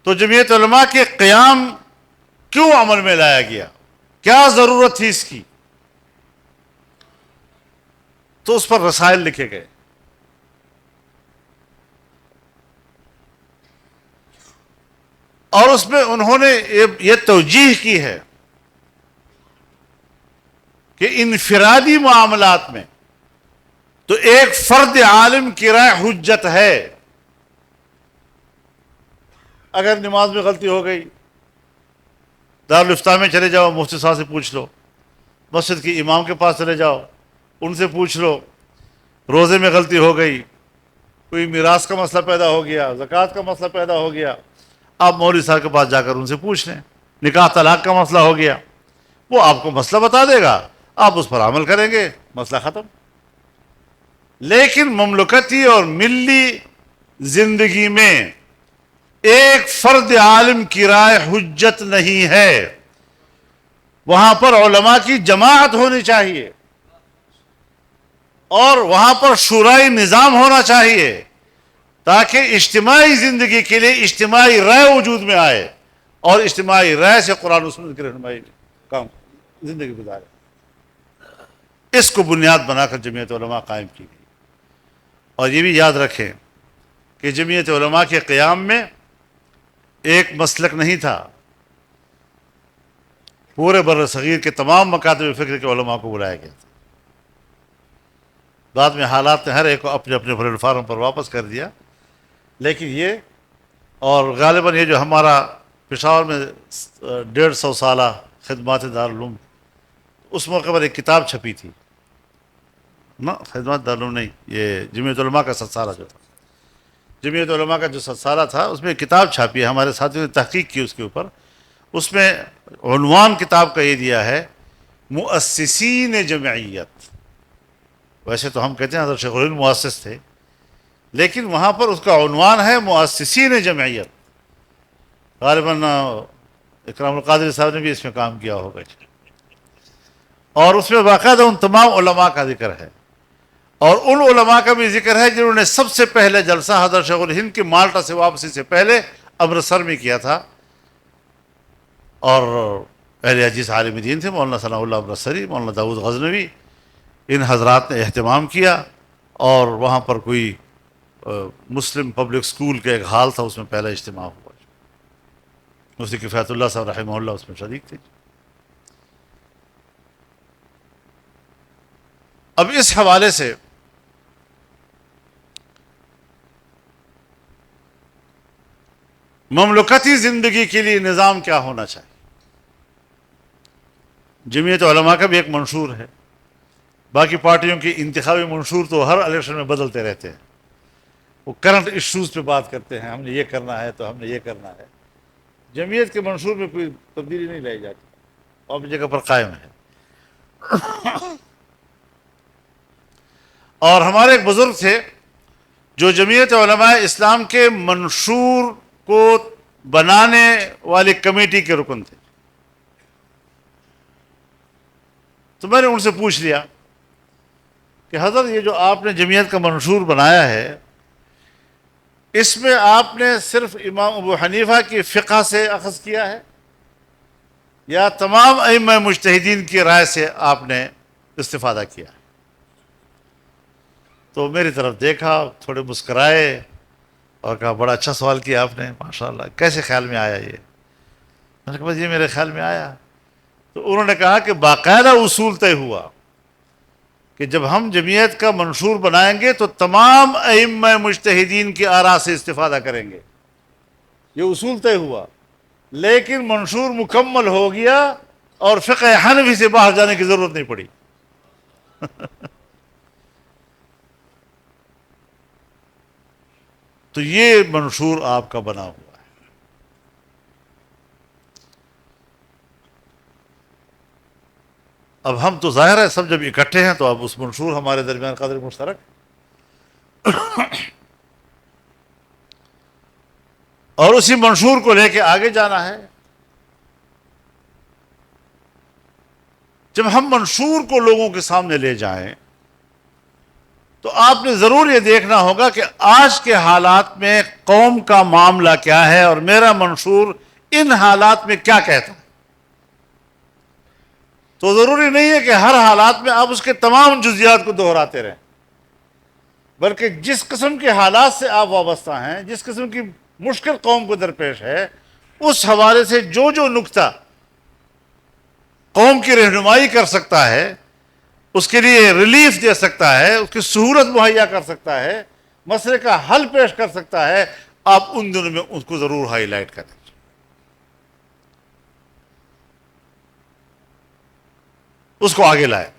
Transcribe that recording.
تو جمعیت علماء کے قیام کیوں عمل میں لایا گیا، کیا ضرورت تھی اس کی؟ تو اس پر رسائل لکھے گئے. اور اس میں انہوں نے یہ توجیہ کی ہے کہ انفرادی معاملات میں تو ایک فرد عالم کی رائے حجت ہے. اگر نماز میں غلطی ہو گئی، دارالفتہ میں چلے جاؤ، مفتی صاحب سے پوچھ لو، مسجد کے امام کے پاس چلے جاؤ، ان سے پوچھ لو. روزے میں غلطی ہو گئی، کوئی میراث کا مسئلہ پیدا ہو گیا، زکوٰۃ کا مسئلہ پیدا ہو گیا، آپ مولوی صاحب کے پاس جا کر ان سے پوچھ لیں. نکاح طلاق کا مسئلہ ہو گیا، وہ آپ کو مسئلہ بتا دے گا، آپ اس پر عمل کریں گے، مسئلہ ختم. لیکن مملکتی اور ملی زندگی میں ایک فرد عالم کی رائے حجت نہیں ہے. وہاں پر علماء کی جماعت ہونی چاہیے اور وہاں پر شورائی نظام ہونا چاہیے تاکہ اجتماعی زندگی کے لیے اجتماعی رائے وجود میں آئے اور اجتماعی رائے سے قرآن و سنت کی رہنمائی کام زندگی گزارے. اس کو بنیاد بنا کر جمعیت علماء قائم کی گئی. اور یہ بھی یاد رکھیں کہ جمعیت علماء کے قیام میں ایک مسلک نہیں تھا، پورے بر صغیر کے تمام مکاتب فکر کے علماء کو بلایا گیا تھا. بعد میں حالات نے ہر ایک کو اپنے اپنے پلیٹ فارم پر واپس کر دیا، لیکن یہ اور غالباً یہ جو ہمارا پشاور میں 150 سالہ خدمات دارالعلوم، اس موقع پر ایک کتاب چھپی تھی نا، خدمات دارالعلوم نہیں، یہ جمعیت علماء کا 7 سالہ جو تھا، جمعیت علماء کا جو 7 سالہ تھا، اس میں ایک کتاب چھاپی ہے، ہمارے ساتھیوں نے تحقیق کی اس کے اوپر. اس میں عنوان کتاب کا یہ دیا ہے مؤسسین جمعیت. ویسے تو ہم کہتے ہیں حضرت شیخ الہند مؤسس تھے، لیکن وہاں پر اس کا عنوان ہے مؤسسین جمعیت. غالباً اکرام القادری صاحب نے بھی اس میں کام کیا ہوگا، اور اس میں باقاعدہ ان تمام علماء کا ذکر ہے، اور ان علماء کا بھی ذکر ہے جنہوں نے سب سے پہلے جلسہ حضرت شیخ الہند کی مالٹا سے واپسی سے پہلے امرتسر میں کیا تھا. اور اہل حدیث عالم دین تھے، مولانا ثناء اللہ امرتسری، مولانا داؤد غزنوی، ان حضرات نے اہتمام کیا. اور وہاں پر کوئی مسلم پبلک سکول کا ایک ہال تھا، اس میں پہلا اجتماع ہوا. مفتی کفایت اللہ صاحب رحمہ اللہ اس میں شریک تھے. اب اس حوالے سے مملکتی زندگی کے لیے نظام کیا ہونا چاہیے؟ جمعیت علماء کا بھی ایک منشور ہے. باقی پارٹیوں کے انتخابی منشور تو ہر الیکشن میں بدلتے رہتے ہیں، وہ کرنٹ ایشوز پہ بات کرتے ہیں، ہم نے یہ کرنا ہے تو ہم نے یہ کرنا ہے. جمعیت کے منشور میں کوئی تبدیلی نہیں لائی جاتی، وہ اپنی جگہ پر قائم ہے. اور ہمارے ایک بزرگ تھے جو جمعیت علماء اسلام کے منشور کو بنانے والی کمیٹی کے رکن تھے. تو میں نے ان سے پوچھ لیا کہ حضرت یہ جو آپ نے جمعیت کا منشور بنایا ہے، اس میں آپ نے صرف امام ابو حنیفہ کی فقہ سے اخذ کیا ہے یا تمام ائمہ مجتہدین کی رائے سے آپ نے استفادہ کیا ہے؟ تو میری طرف دیکھا، تھوڑے مسکرائے اور کہا بڑا اچھا سوال کیا آپ نے، ماشاءاللہ، کیسے خیال میں آیا یہ؟ میں نے کہا بس یہ میرے خیال میں آیا. تو انہوں نے کہا کہ باقاعدہ اصول طے ہوا کہ جب ہم جمعیت کا منشور بنائیں گے تو تمام ائمہ مجتہدین کی آراء سے استفادہ کریں گے. یہ اصول طے ہوا، لیکن منشور مکمل ہو گیا اور فقہ حنفی سے باہر جانے کی ضرورت نہیں پڑی. تو یہ منشور آپ کا بنا ہوا ہے. اب ہم تو ظاہر ہے سب جب اکٹھے ہیں تو اب اس منشور ہمارے درمیان قدر مشترک، اور اسی منشور کو لے کے آگے جانا ہے. جب ہم منشور کو لوگوں کے سامنے لے جائیں تو آپ نے ضرور یہ دیکھنا ہوگا کہ آج کے حالات میں قوم کا معاملہ کیا ہے اور میرا منشور ان حالات میں کیا کہتا ہے. تو ضروری نہیں ہے کہ ہر حالات میں آپ اس کے تمام جزیات کو دہراتے رہیں، بلکہ جس قسم کے حالات سے آپ وابستہ ہیں، جس قسم کی مشکل قوم کو درپیش ہے، اس حوالے سے جو جو نکتہ قوم کی رہنمائی کر سکتا ہے، اس کے لیے ریلیف دے سکتا ہے، اس کی سہولت مہیا کر سکتا ہے، مسئلے کا حل پیش کر سکتا ہے، آپ ان دنوں میں اس کو ضرور ہائی لائٹ کریں، اس کو آگے لائیں.